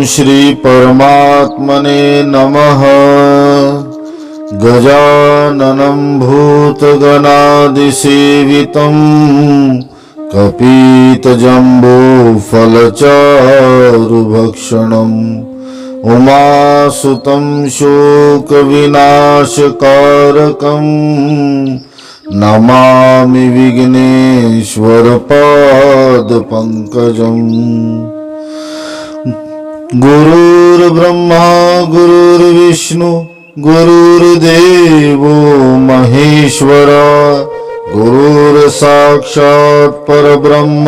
श्री परमात्मने नमः। गजाननं भूतगणादिसेवितं कपितजम्बूफलचारुभक्षणम् उमासुतं शोकविनाशकारकम् नमामि विघ्नेश्वरपादपङ्कजम्। गुरुर्ब्रह्मा गुरुर्विष्णु गुरुर्देवो महेश्वरा गुरुर्साक्षात् परब्रह्म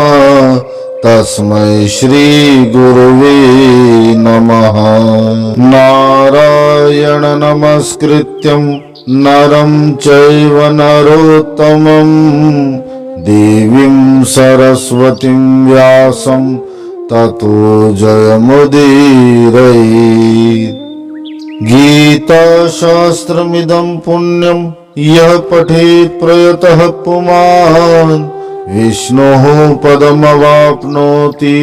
तस्मै श्री गुरुवे नमः। नारायण नमस्कृत्यं नरं चैव नरोत्तमं देवीं सरस्वतीं व्यासं ततो जयमुदीरयेत्। गीताशास्त्रमिदं पुण्यं यः पठेत् प्रयतः पुमान् विष्णोः पदमवाप्नोति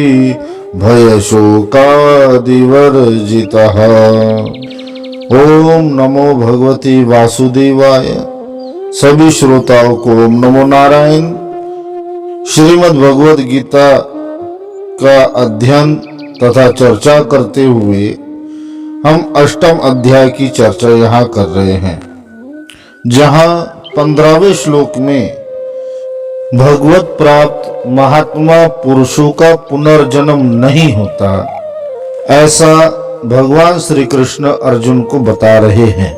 भयशोकादिवर्जितः। ओम नमो भगवती वासुदेवाय। सभी श्रोताओं को ओम नमो नारायण। श्रीमद् भगवद गीता का अध्ययन तथा चर्चा करते हुए हम अष्टम अध्याय की चर्चा यहाँ कर रहे हैं, जहाँ 15वें श्लोक में भगवत प्राप्त महात्मा पुरुषों का पुनर्जन्म नहीं होता, ऐसा भगवान श्री कृष्ण अर्जुन को बता रहे हैं।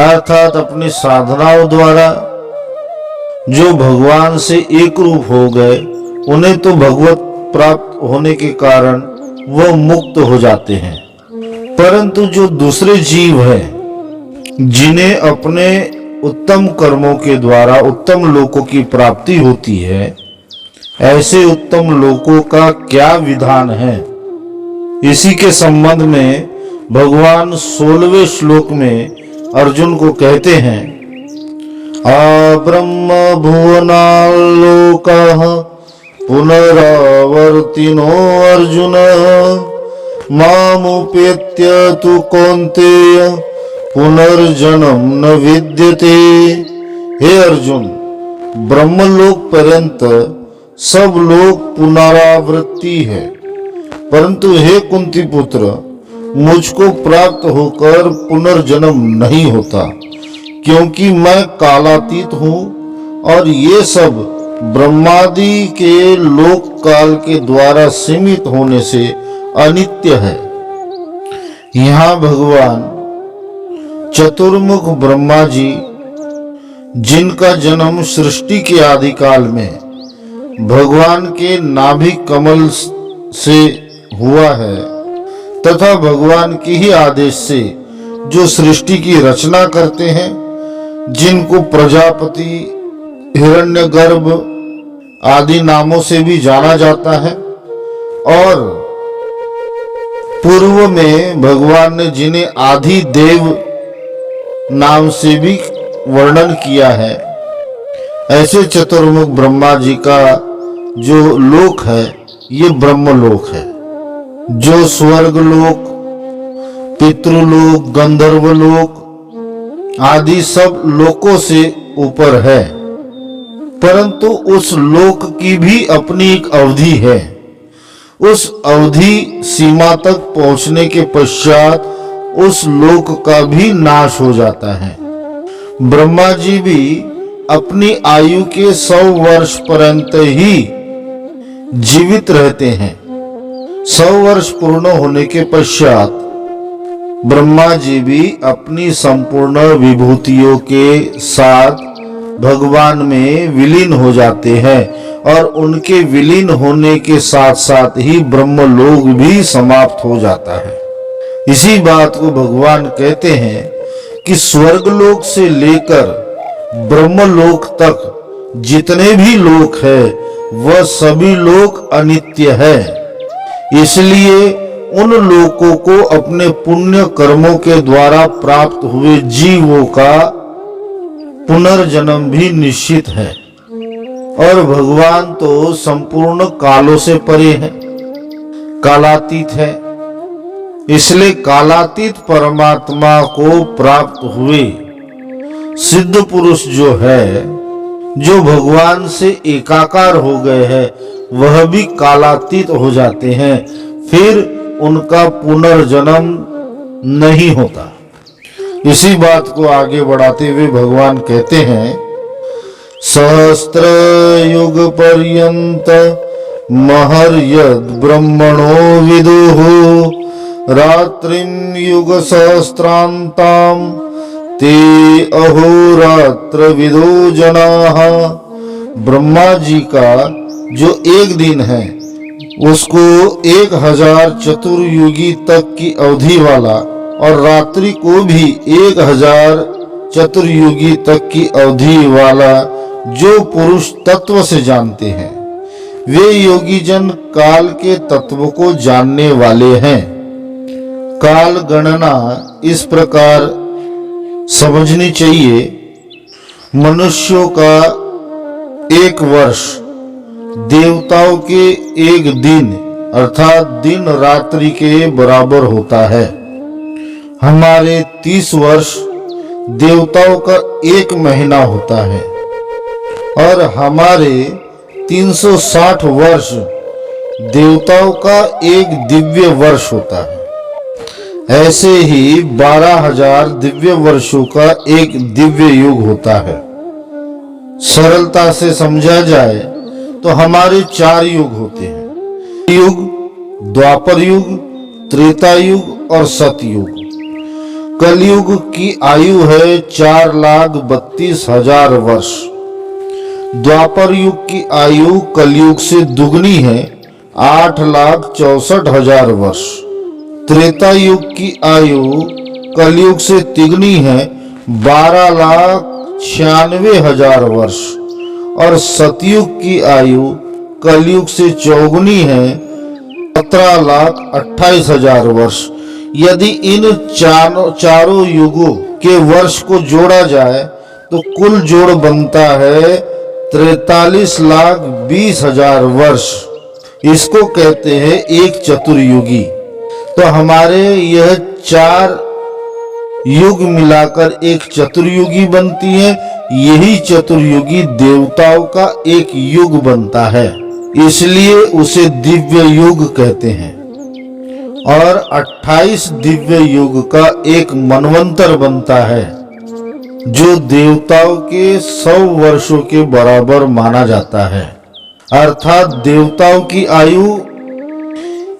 अर्थात अपनी साधनाओं द्वारा जो भगवान से एक रूप हो गए, उन्हें तो भगवत प्राप्त होने के कारण वह मुक्त हो जाते हैं, परंतु जो दूसरे जीव हैं जिन्हें अपने उत्तम कर्मों के द्वारा उत्तम लोकों की प्राप्ति होती है, ऐसे उत्तम लोकों का क्या विधान है, इसी के संबंध में भगवान 16वें श्लोक में अर्जुन को कहते हैं, आब्रह्म भुवनाल्लोकाः पुनरावर्तिनो अर्जुन मामुपेत्य तु कौन्तेय पुनर्जन्म न विद्यते। हे अर्जुन, ब्रह्मलोक पर्यंत सब लोग पुनरावृत्ति है, परंतु हे कुंती पुत्र, मुझको प्राप्त होकर पुनर्जन्म नहीं होता, क्योंकि मैं कालातीत हूँ और ये सब ब्रह्मादि के लोक काल के द्वारा सीमित होने से अनित्य है। यहाँ भगवान चतुर्मुख ब्रह्मा जी, जिनका जन्म सृष्टि के आदिकाल में भगवान के नाभि कमल से हुआ है, तथा भगवान के ही आदेश से जो सृष्टि की रचना करते हैं, जिनको प्रजापति, हिरण्यगर्भ आदि नामों से भी जाना जाता है, और पूर्व में भगवान ने जिन्हें आदि देव नाम से भी वर्णन किया है, ऐसे चतुर्मुख ब्रह्मा जी का जो लोक है, ये ब्रह्मलोक है, जो स्वर्ग लोक, पितृलोक, गंधर्वलोक आदि सब लोकों से ऊपर है। परंतु उस लोक की भी अपनी एक अवधि है। उस अवधि सीमा तक पहुंचने के पश्चात उस लोक का भी नाश हो जाता है। ब्रह्मा जी भी अपनी आयु के 100 वर्ष पर्यंत ही जीवित रहते हैं। 100 वर्ष पूर्ण होने के पश्चात ब्रह्मा जी भी अपनी संपूर्ण विभूतियों के साथ भगवान में विलीन हो जाते हैं, और उनके विलीन होने के साथ साथ ही ब्रह्मलोक भी समाप्त हो जाता है। इसी बात को भगवान कहते हैं कि स्वर्गलोक से लेकर ब्रह्मलोक तक जितने भी लोक है, वह सभी लोक अनित्य है। इसलिए उन लोकों को अपने पुण्य कर्मों के द्वारा प्राप्त हुए जीवों का पुनर्जन्म भी निश्चित है। और भगवान तो संपूर्ण कालों से परे है, कालातीत है, इसलिए कालातीत परमात्मा को प्राप्त हुए सिद्ध पुरुष जो है, जो भगवान से एकाकार हो गए हैं, वह भी कालातीत हो जाते हैं, फिर उनका पुनर्जन्म नहीं होता। इसी बात को आगे बढ़ाते हुए भगवान कहते हैं, सहस्त्र युग पर्यंत महर्यद ब्रह्मणो विदुः रात्रिम युग सहस्रांताम ते अहोरात्र विदो जनाः। ब्रह्मा जी का जो एक दिन है उसको 1000 चतुर्युगी तक की अवधि वाला, और रात्रि को भी 1000 चतुर्युगी तक की अवधि वाला जो पुरुष तत्व से जानते हैं, वे योगी जन काल के तत्व को जानने वाले हैं। काल गणना इस प्रकार समझनी चाहिए, मनुष्यों का 1 वर्ष देवताओं के 1 दिन अर्थात दिन रात्रि के बराबर होता है। हमारे 30 वर्ष देवताओं का 1 महीना होता है, और हमारे 360 वर्ष देवताओं का 1 दिव्य वर्ष होता है। ऐसे ही 12,000 दिव्य वर्षों का 1 दिव्य युग होता है। सरलता से समझा जाए तो हमारे 4 युग होते हैं, युग, द्वापर युग, त्रेता युग और सतयुग। कलयुग की आयु है 4,32,000 वर्ष। द्वापर युग की आयु कलयुग से दुगनी है, 8,64,000 वर्ष। त्रेता युग की आयु कलयुग से तिगुनी है, 12,96,000 वर्ष। और सतयुग की आयु कलयुग से चौगुनी है, 17,28,000 वर्ष। यदि इन चारों युगों के वर्ष को जोड़ा जाए तो कुल जोड़ बनता है 43,20,000 वर्ष। इसको कहते हैं एक चतुर्युगी। तो हमारे यह 4 युग मिलाकर एक चतुर्युगी बनती है। यही चतुर्युगी देवताओं का एक युग बनता है, इसलिए उसे दिव्य युग कहते हैं। और 28 दिव्य युग का एक मनवंतर बनता है, जो देवताओं के 100 वर्षों के बराबर माना जाता है। अर्थात देवताओं की आयु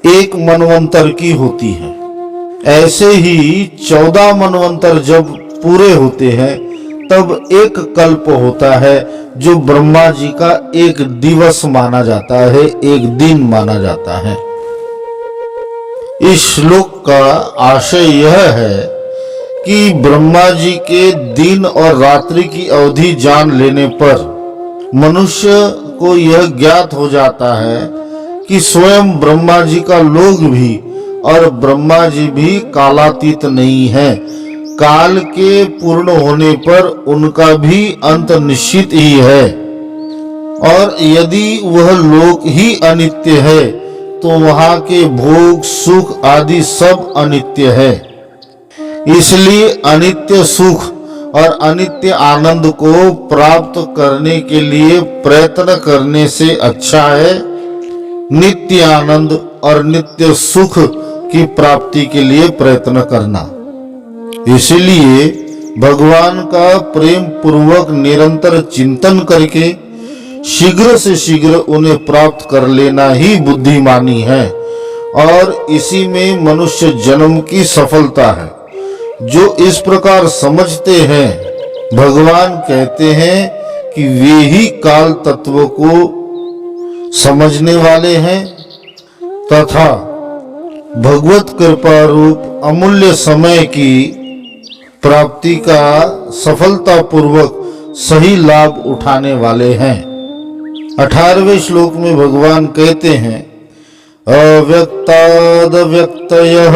1 मनवंतर की होती है। ऐसे ही 14 मनवंतर जब पूरे होते हैं तब 1 कल्प होता है, जो ब्रह्मा जी का 1 दिवस माना जाता है, 1 दिन माना जाता है। इस श्लोक का आशय यह है कि ब्रह्मा जी के दिन और रात्रि की अवधि जान लेने पर मनुष्य को यह ज्ञात हो जाता है कि स्वयं ब्रह्मा जी का लोक भी और ब्रह्मा जी भी कालातीत नहीं है। काल के पूर्ण होने पर उनका भी अंत निश्चित ही है। और यदि वह लोक ही अनित्य है तो वहां के भोग, सुख आदि सब अनित्य है। इसलिए अनित्य सुख और अनित्य आनंद को प्राप्त करने के लिए प्रयत्न करने से अच्छा है नित्य आनंद और नित्य सुख की प्राप्ति के लिए प्रयत्न करना। इसलिए भगवान का प्रेम पूर्वक निरंतर चिंतन करके शीघ्र से शीघ्र उन्हें प्राप्त कर लेना ही बुद्धिमानी है, और इसी में मनुष्य जन्म की सफलता है। जो इस प्रकार समझते हैं, भगवान कहते हैं कि वे ही काल तत्व को समझने वाले हैं तथा भगवत कृपा रूप अमूल्य समय की प्राप्ति का सफलता पूर्वक सही लाभ उठाने वाले हैं। 18वें श्लोक में भगवान कहते हैं, अव्यक्तादव्यक्तयः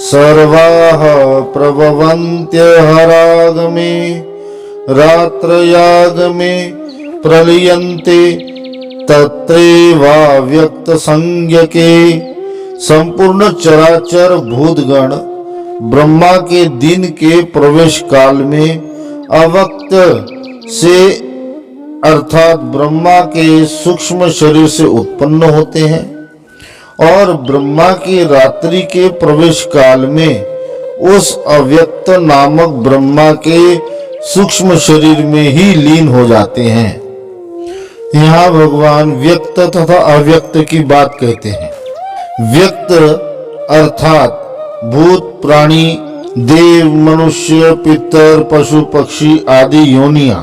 सर्वाः प्रभवन्त्यहरागमे रात्रयागमे प्रलीयन्ते तत्रैवाव्यक्तसंज्ञके संपूर्ण चराचर भूतगण ब्रह्मा के दिन के प्रवेश काल में अव्यक्त से अर्थात ब्रह्मा के सूक्ष्म शरीर से उत्पन्न होते हैं और ब्रह्मा की रात्रि के प्रवेश काल में उस अव्यक्त नामक ब्रह्मा के सूक्ष्म शरीर में ही लीन हो जाते हैं। यहाँ भगवान व्यक्त तथा अव्यक्त की बात कहते हैं। व्यक्त अर्थात भूत, प्राणी, देव, मनुष्य, पितर, पशु, पक्षी आदि योनियां,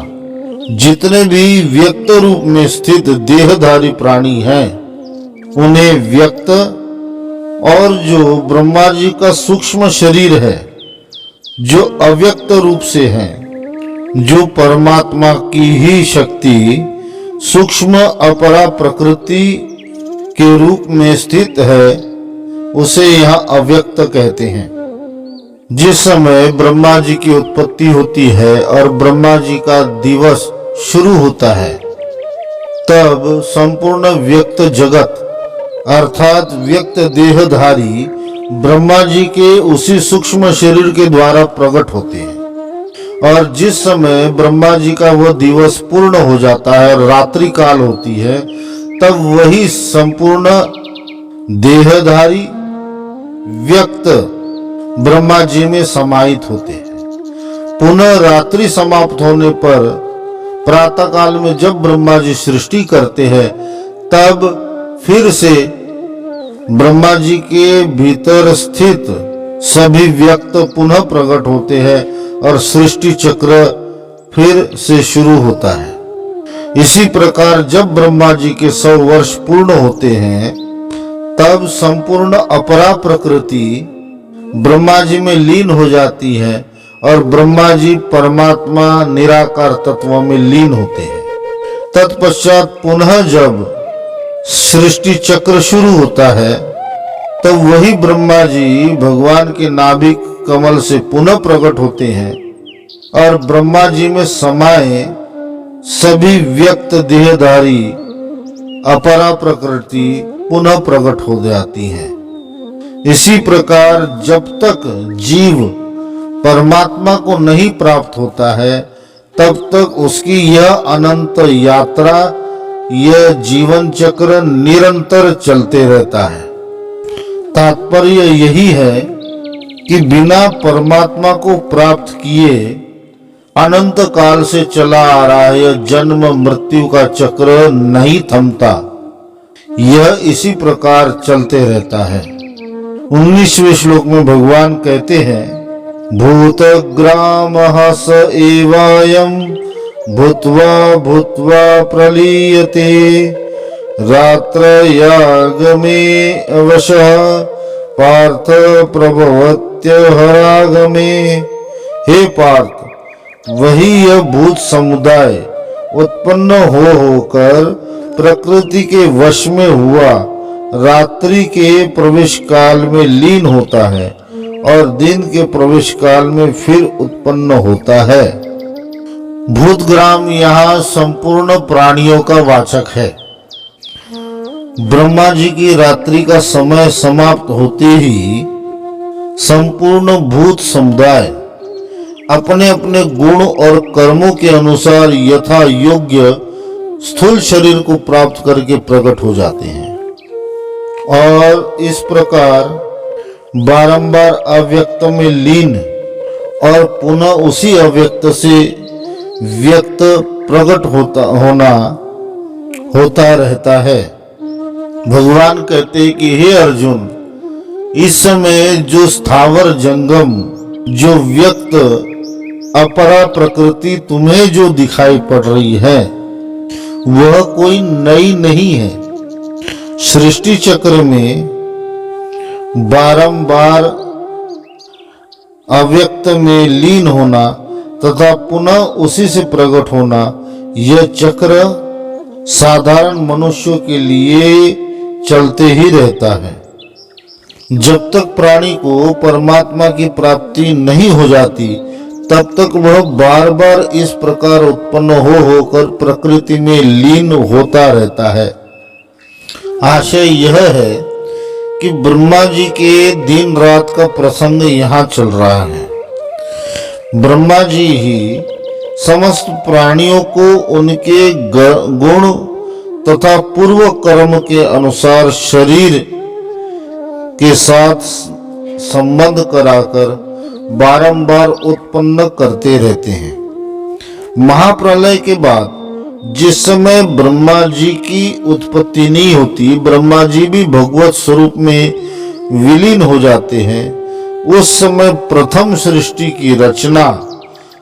जितने भी व्यक्त रूप में स्थित देहधारी प्राणी हैं उन्हें व्यक्त, और जो ब्रह्मा जी का सूक्ष्म शरीर है जो अव्यक्त रूप से है, जो परमात्मा की ही शक्ति सूक्ष्म अपरा प्रकृति के रूप में स्थित है, उसे यहाँ अव्यक्त कहते हैं। जिस समय ब्रह्मा जी की उत्पत्ति होती है और ब्रह्मा जी का दिवस शुरू होता है, तब संपूर्ण व्यक्त जगत अर्थात व्यक्त देहधारी ब्रह्मा जी के उसी सूक्ष्म शरीर के द्वारा प्रकट होते हैं। और जिस समय ब्रह्मा जी का वह दिवस पूर्ण हो जाता है और रात्रि काल होती है, तब वही संपूर्ण देहधारी व्यक्त ब्रह्मा जी में समाहित होते हैं। पुनः रात्रि समाप्त होने पर प्रातः काल में जब ब्रह्मा जी सृष्टि करते हैं, तब फिर से ब्रह्मा जी के भीतर स्थित सभी व्यक्त पुनः प्रकट होते हैं और सृष्टि चक्र फिर से शुरू होता है। इसी प्रकार जब ब्रह्मा जी के 100 वर्ष पूर्ण होते हैं, तब संपूर्ण अपरा प्रकृति ब्रह्मा जी में लीन हो जाती है और ब्रह्मा जी परमात्मा निराकार तत्व में लीन होते हैं। तत्पश्चात पुनः जब सृष्टि चक्र शुरू होता है, तब वही ब्रह्मा जी भगवान के नाभिक कमल से पुनः प्रकट होते हैं और ब्रह्मा जी में समाये सभी व्यक्त देहधारी अपरा प्रकृति पुनः प्रकट हो जाती है। इसी प्रकार जब तक जीव परमात्मा को नहीं प्राप्त होता है, तब तक उसकी यह अनंत यात्रा, यह जीवन चक्र निरंतर चलते रहता है। तात्पर्य यही है कि बिना परमात्मा को प्राप्त किए अनंत काल से चला आ रहा है जन्म मृत्यु का चक्र नहीं थमता, यह इसी प्रकार चलते रहता है। 19वें श्लोक में भगवान कहते हैं, भूतग्रामः स एवायं भूत्वा भूत्वा प्रलीयते रात्रयागमे अवशः पार्थ प्रभवत्यहरागमे। हे पार्थ, वही यह भूत समुदाय उत्पन्न होकर प्रकृति के वश में हुआ रात्रि के प्रवेश काल में लीन होता है और दिन के प्रवेश काल में फिर उत्पन्न होता है। भूतग्राम यहाँ संपूर्ण प्राणियों का वाचक है। ब्रह्मा जी की रात्रि का समय समाप्त होते ही संपूर्ण भूत समुदाय अपने अपने गुण और कर्मों के अनुसार यथा योग्य स्थूल शरीर को प्राप्त करके प्रकट हो जाते हैं और इस प्रकार बारंबार अव्यक्त में लीन और पुनः उसी अव्यक्त से व्यक्त प्रकट होता रहता है। भगवान कहते हैं कि हे अर्जुन, इस समय जो स्थावर जंगम, जो व्यक्त अपरा प्रकृति तुम्हें जो दिखाई पड़ रही है, वह कोई नई नहीं है। सृष्टि चक्र में बारंबार अव्यक्त में लीन होना तथा पुनः उसी से प्रकट होना, यह चक्र साधारण मनुष्यों के लिए चलते ही रहता है। जब तक प्राणी को परमात्मा की प्राप्ति नहीं हो जाती, तब तक वह बार बार इस प्रकार उत्पन्न होकर प्रकृति में लीन होता रहता है। आशय यह है कि ब्रह्मा जी के दिन रात का प्रसंग यहाँ चल रहा है। ब्रह्मा जी ही समस्त प्राणियों को उनके गुण तथा पूर्व कर्म के अनुसार शरीर के साथ संबंध कराकर बारंबार उत्पन्न करते रहते हैं। महाप्रलय के बाद जिस समय ब्रह्मा जी की उत्पत्ति नहीं होती, ब्रह्मा जी भी भगवत स्वरूप में विलीन हो जाते हैं, उस समय प्रथम सृष्टि की रचना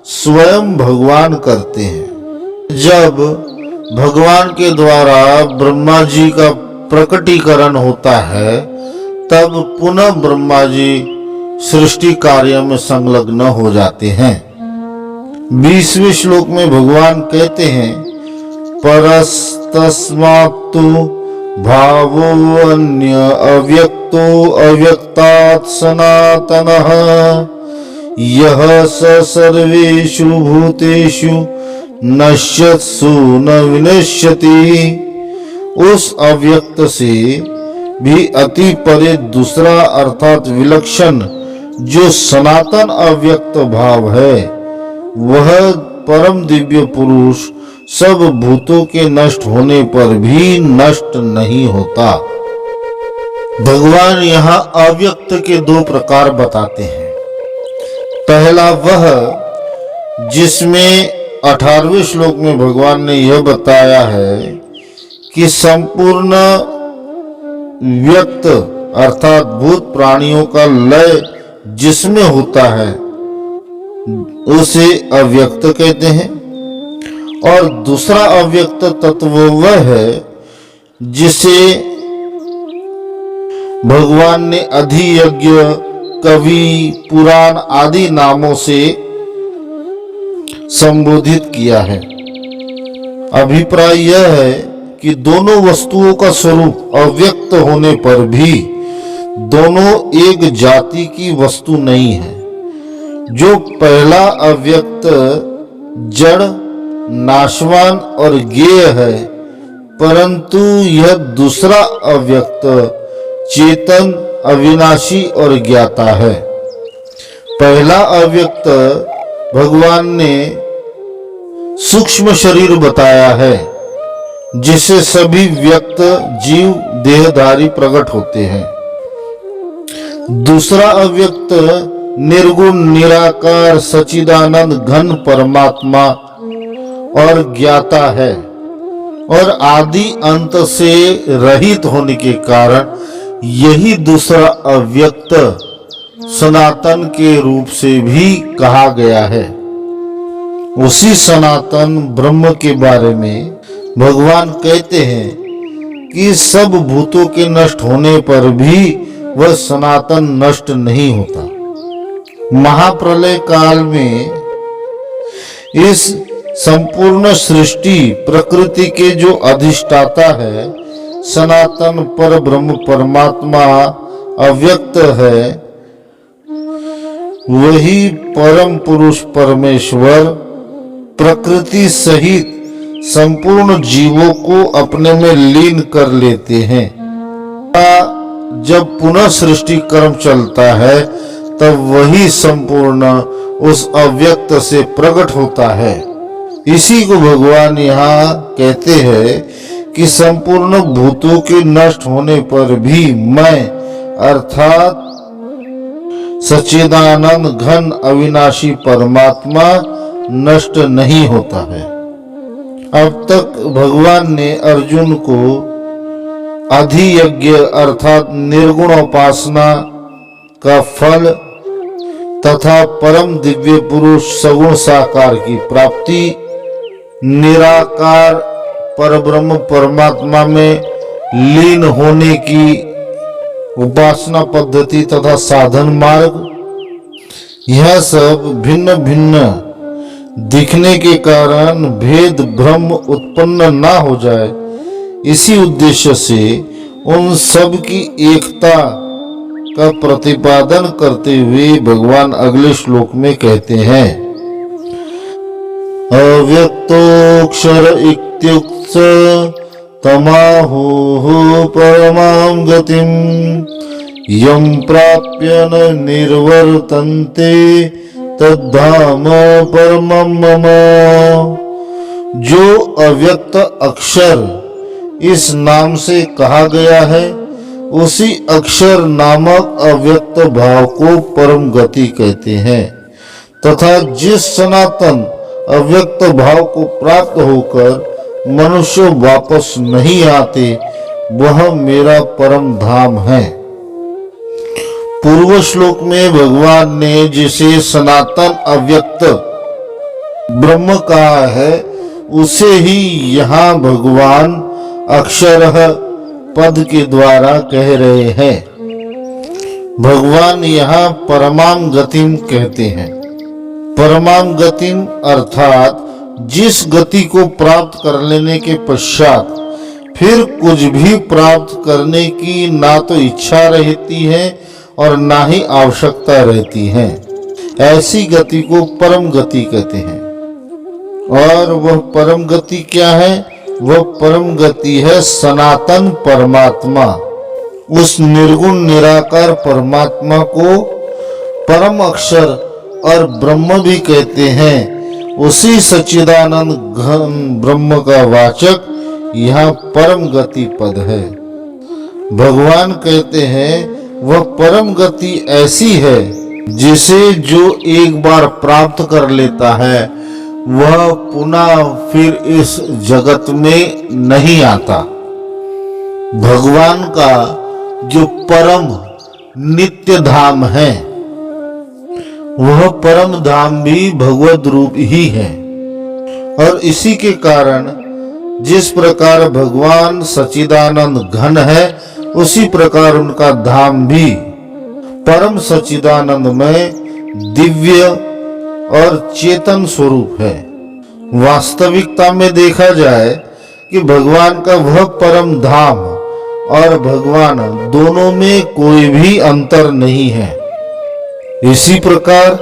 स्वयं भगवान करते हैं। जब भगवान के द्वारा ब्रह्मा जी का प्रकटीकरण होता है, तब पुनः ब्रह्मा जी सृष्टि कार्य में संलग्न हो जाते हैं। 20वें श्लोक में भगवान कहते हैं, परस्तस्मात्तु भावो अन्य अव्यक्तो अव्यक्तात् सनातनः यह स सर्वेषु भूतेषु नश्यत्सु न विनश्यति। उस अव्यक्त से भी अति परे दूसरा अर्थात विलक्षण जो सनातन अव्यक्त भाव है, वह परम दिव्य पुरुष सब भूतों के नष्ट होने पर भी नष्ट नहीं होता। भगवान यहाँ अव्यक्त के दो प्रकार बताते हैं। पहला वह जिसमें 18वें श्लोक में भगवान ने यह बताया है कि संपूर्ण व्यक्त अर्थात भूत प्राणियों का लय जिसमें होता है उसे अव्यक्त कहते हैं। और दूसरा अव्यक्त तत्व वह है जिसे भगवान ने अधियज्ञ, कवि, पुराण आदि नामों से संबोधित किया है। अभिप्राय यह है कि दोनों वस्तुओं का स्वरूप अव्यक्त होने पर भी दोनों एक जाति की वस्तु नहीं है। जो पहला अव्यक्त जड़, नाशवान और ज्ञेय है, परंतु यह दूसरा अव्यक्त चेतन, अविनाशी और ज्ञाता है। पहला अव्यक्त भगवान ने सूक्ष्म शरीर बताया है, जिसे सभी व्यक्त जीव देहधारी प्रकट होते हैं। दूसरा अव्यक्त निर्गुण, निराकार, सच्चिदानंद घन परमात्मा और ज्ञाता है, और आदि अंत से रहित होने के कारण यही दूसरा अव्यक्त सनातन के रूप से भी कहा गया है। उसी सनातन ब्रह्म के बारे में भगवान कहते हैं कि सब भूतों के नष्ट होने पर भी वह सनातन नष्ट नहीं होता। महाप्रलय काल में इस संपूर्ण सृष्टि प्रकृति के जो अधिष्ठाता है, सनातन पर ब्रह्म परमात्मा अव्यक्त है, वही परम पुरुष परमेश्वर प्रकृति सहित संपूर्ण जीवों को अपने में लीन कर लेते हैं। जब पुनः सृष्टि कर्म चलता है, तब वही संपूर्ण उस अव्यक्त से प्रकट होता है। इसी को भगवान यहाँ कहते हैं कि संपूर्ण भूतों के नष्ट होने पर भी मैं अर्थात सच्चिदानंद घन अविनाशी परमात्मा नष्ट नहीं होता है। अब तक भगवान ने अर्जुन को अधियज्ञ अर्थात निर्गुण उपासना का फल तथा परम दिव्य पुरुष सगुण साकार की प्राप्ति, निराकार परब्रह्म परमात्मा में लीन होने की उपासना पद्धति तथा साधन मार्ग, यह सब भिन्न भिन्न दिखने के कारण भेद भ्रम उत्पन्न ना हो जाए, इसी उद्देश्य से उन सब की एकता का प्रतिपादन करते हुए भगवान अगले श्लोक में कहते हैं, अव्यक्तोक्षर इत्युक्त तमाहुः परमां गतिं यं प्राप्य न निर्वर्तन्ते तद्धाम परमं मम। जो अव्यक्त अक्षर इस नाम से कहा गया है, उसी अक्षर नामक अव्यक्त भाव को परम गति कहते हैं, तथा जिस सनातन अव्यक्त भाव को प्राप्त होकर मनुष्य वापस नहीं आते, वह मेरा परम धाम है। पूर्व श्लोक में भगवान ने जिसे सनातन अव्यक्त ब्रह्म कहा है, उसे ही यहाँ भगवान अक्षरः पद के द्वारा कह रहे हैं। भगवान यहाँ परमाम गतिम कहते हैं। परमाम गतिम अर्थात जिस गति को प्राप्त कर लेने के पश्चात फिर कुछ भी प्राप्त करने की ना तो इच्छा रहती है और ना ही आवश्यकता रहती है, ऐसी गति को परम गति कहते हैं। और वह परम गति क्या है? वह परम गति है सनातन परमात्मा। उस निर्गुण निराकार परमात्मा को परम अक्षर और ब्रह्म भी कहते हैं। उसी सच्चिदानंद घन ब्रह्म का वाचक यहाँ परम गति पद है। भगवान कहते हैं वह परम गति ऐसी है जिसे जो एक बार प्राप्त कर लेता है वह पुनः फिर इस जगत में नहीं आता। भगवान का जो परम नित्य धाम है, वह परम धाम भी भगवद रूप ही है। और इसी के कारण जिस प्रकार भगवान सच्चिदानंद घन है, उसी प्रकार उनका धाम भी परम सच्चिदानंद में दिव्य और चेतन स्वरूप है। वास्तविकता में देखा जाए कि भगवान का वह परम धाम और भगवान दोनों में कोई भी अंतर नहीं है। इसी प्रकार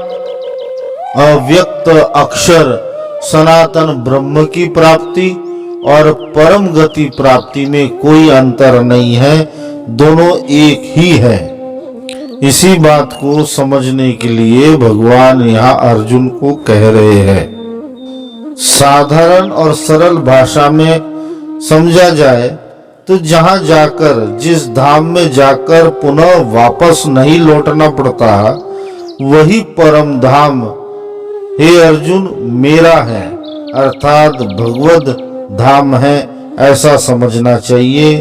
अव्यक्त अक्षर सनातन ब्रह्म की प्राप्ति और परम गति प्राप्ति में कोई अंतर नहीं है, दोनों एक ही है। इसी बात को समझने के लिए भगवान यहाँ अर्जुन को कह रहे हैं। साधारण और सरल भाषा में समझा जाए तो जहाँ जाकर, जिस धाम में जाकर पुनः वापस नहीं लौटना पड़ता, वही परम धाम हे अर्जुन मेरा है, अर्थात भगवद धाम है, ऐसा समझना चाहिए।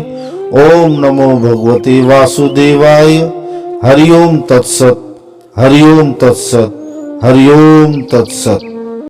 ओम नमो भगवते वासुदेवाय। हरि ओम तत्सत, हरि ओम तत्सत, हरि ओम तत्सत।